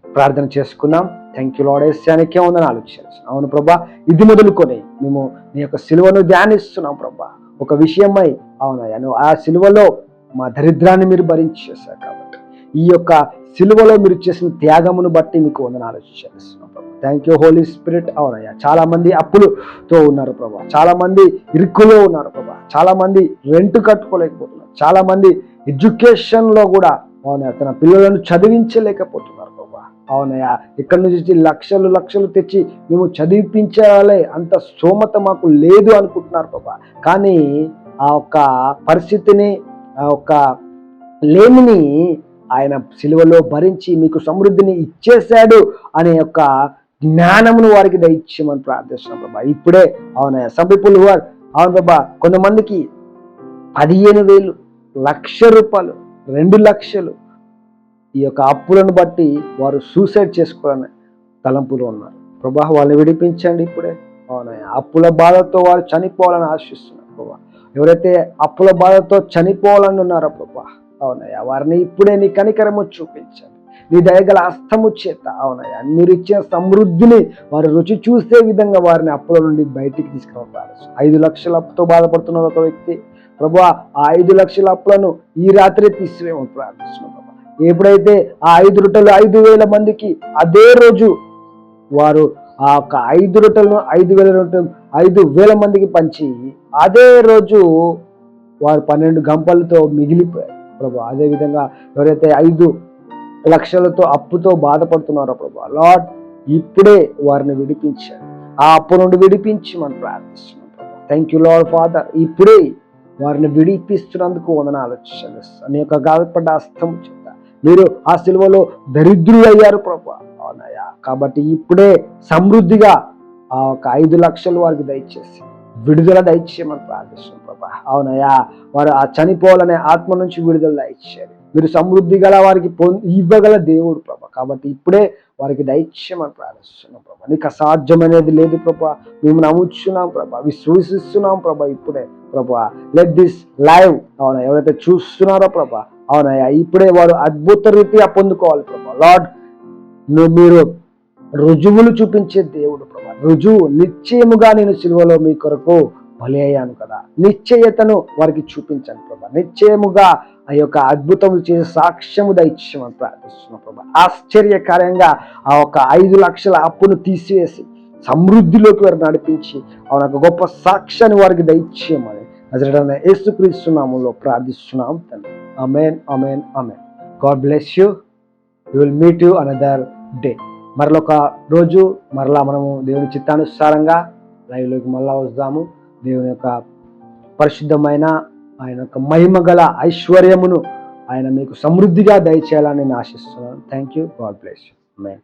ప్రార్థన చేసుకుందాం. Thank you lord. యేసునికే వందనాలు చెల్లిస్తున్నాం. అవును ప్రభా, ఇది మొదలుకొని మేము నీ యొక్క సిలువను ధ్యానిస్తున్నాం ప్రభా. ఒక విషయమై అవునయ్యా, నువ్వు ఆ సిలువలో మా దరిద్రాన్ని మీరు భరించేశారు కాబట్టి ఈ యొక్క సిలువలో మీరు చేసిన త్యాగమును బట్టి మీకు వందనాలు చెల్లిస్తున్నాం ప్రభా. Thank you Holy Spirit. అవునయ్యా, చాలా మంది అప్పులతో ఉన్నారు ప్రభా, చాలా మంది ఇరుకులో ఉన్నారు ప్రభా, చాలా మంది రెంట్ కట్టుకోలేకపోతున్నారు, చాలా మంది ఎడ్యుకేషన్లో కూడా అవునయ్యా తన పిల్లలను చదివించలేకపోతున్నారు ప్రభా. అవునయ్యా, ఇక్కడి నుంచి లక్షలు లక్షలు తెచ్చి మేము చదివించాలి అంత స్తోమత మాకు లేదు అనుకుంటున్నారు ప్రభా. కానీ ఆ ఒక్క పరిస్థితిని, ఆ ఒక్క లేమిని ఆయన సిలువలో భరించి మీకు సమృద్ధిని ఇచ్చేశాడు అనే యొక్క జ్ఞానమును వారికి దయచేయమని ప్రార్థిస్తున్నాం ప్రభా. ఇప్పుడే అవునయ్యా, సమ్ పీపుల్ అవును ప్రభా, కొంతమందికి 15,000, ₹1,00,000, 2,00,000 ఈ యొక్క అప్పులను బట్టి వారు సూసైడ్ చేసుకోవాలని తలంపులో ఉన్నారు ప్రభా. వాళ్ళని విడిపించండి ఇప్పుడే. అవునయ్యా, అప్పుల బాధతో వారు చనిపోవాలని ఆశిస్తున్నారు ప్రభా. ఎవరైతే అప్పుల బాధతో చనిపోవాలని ఉన్నారో ప్రభా, అవునయ్యా వారిని ఇప్పుడే నీ కనికరము చూపించండి, నీ దయగల హస్తము చేత అవునయ్యా మీరు ఇచ్చిన సమృద్ధిని వారు రుచి చూసే విధంగా వారిని అప్పుల నుండి బయటికి తీసుకురావాలి. 5 లక్షల అప్పుతో బాధపడుతున్న ఒక వ్యక్తి ప్రభా, ఆ 5 లక్షల అప్పులను ఈ రాత్రి తీసివేయమని ప్రార్థిస్తున్నాం ప్రభా. ఎప్పుడైతే ఆ 5 రొట్టెలు 5,000 మందికి అదే రోజు వారు ఆ యొక్క 5 రొట్టెలను 5,000 రొట్టెలు 5,000 మందికి పంచి అదే రోజు వారు 12 గంపలతో మిగిలిపోయారు ప్రభా. అదేవిధంగా ఎవరైతే 5 లక్షలతో అప్పుతో బాధపడుతున్నారో ప్రభా, లార్డ్ ఇప్పుడే వారిని విడిపించారు, ఆ అప్పు నుండి విడిపించి మనం ప్రార్థిస్తున్నాం ప్రభా. Thank you lord father. ఇప్పుడే వారిని విడిపిస్తున్నందుకు వందనాలు చెల్లిస్తాను. నీ యొక్క గాయపడ్డ హస్తం చేత మీరు ఆ సిలువలో దరిద్రులయ్యారు ప్రభా. అవునయ్యా, కాబట్టి ఇప్పుడే సమృద్ధిగా ఆ ఒక 5 లక్షలు వారికి దయచేసి విడుదల దయచేయమని ప్రార్థిస్తున్నాం ప్రభా. అవునయ్యా, వారు ఆ చనిపోవాలనే ఆత్మ నుంచి విడుదల దయచేయాలి. మీరు సమృద్ధి గల వారికి ఇవ్వగల దేవుడు ప్రభా. కాబట్టి ఇప్పుడే వారికి దయచేయమని ప్రార్థిస్తున్నాం ప్రభా. నీకు అసాధ్యమనేది లేదు ప్రభా. మేము నమ్ముచున్నాం ప్రభా, విశ్వసిస్తున్నాం ప్రభా. ఇప్పుడే ప్రభా, లెట్ దిస్ లైవ్ అవునా ఎవరైతే చూస్తున్నారో ప్రభా, అవునయ్యా ఇప్పుడే వారు అద్భుత రీతిగా పొందుకోవాలి ప్రభా. లార్డ్ మీరు రుజువులు చూపించే దేవుడు ప్రభా. రుజువు నిశ్చయముగా నేను సిలువలో మీ కొరకు బలి అయ్యాను కదా, నిశ్చయతను వారికి చూపించండి ప్రభా. నిశ్చయముగా ఆ యొక్క అద్భుతములు చేసే సాక్ష్యము దయచేయమని ప్రార్థిస్తున్నాం ప్రభా. ఆశ్చర్యకరంగా ఆ ఒక 5 లక్షల అప్పును తీసివేసి సమృద్ధిలోకి వారు నడిపించి ఆ గొప్ప సాక్ష్యాన్ని వారికి దయచేయమని నజరేయుడైన యేసుక్రీస్తు నామములో ప్రార్థిస్తున్నాం తండ్రి. ఆమేన్, ఆమేన్, ఆమేన్. God bless you. We will meet you another day. మరొక రోజు మరలా మనము దేవుని చిత్తానుసారంగా లైవ్లోకి మళ్ళా వద్దాము. దేవుని యొక్క పరిశుద్ధమైన ఆయన యొక్క మహిమ గల ఐశ్వర్యమును ఆయన మీకు సమృద్ధిగా దయచేయాలని నేను ఆశిస్తున్నాను. Thank you. God bless you. Amen.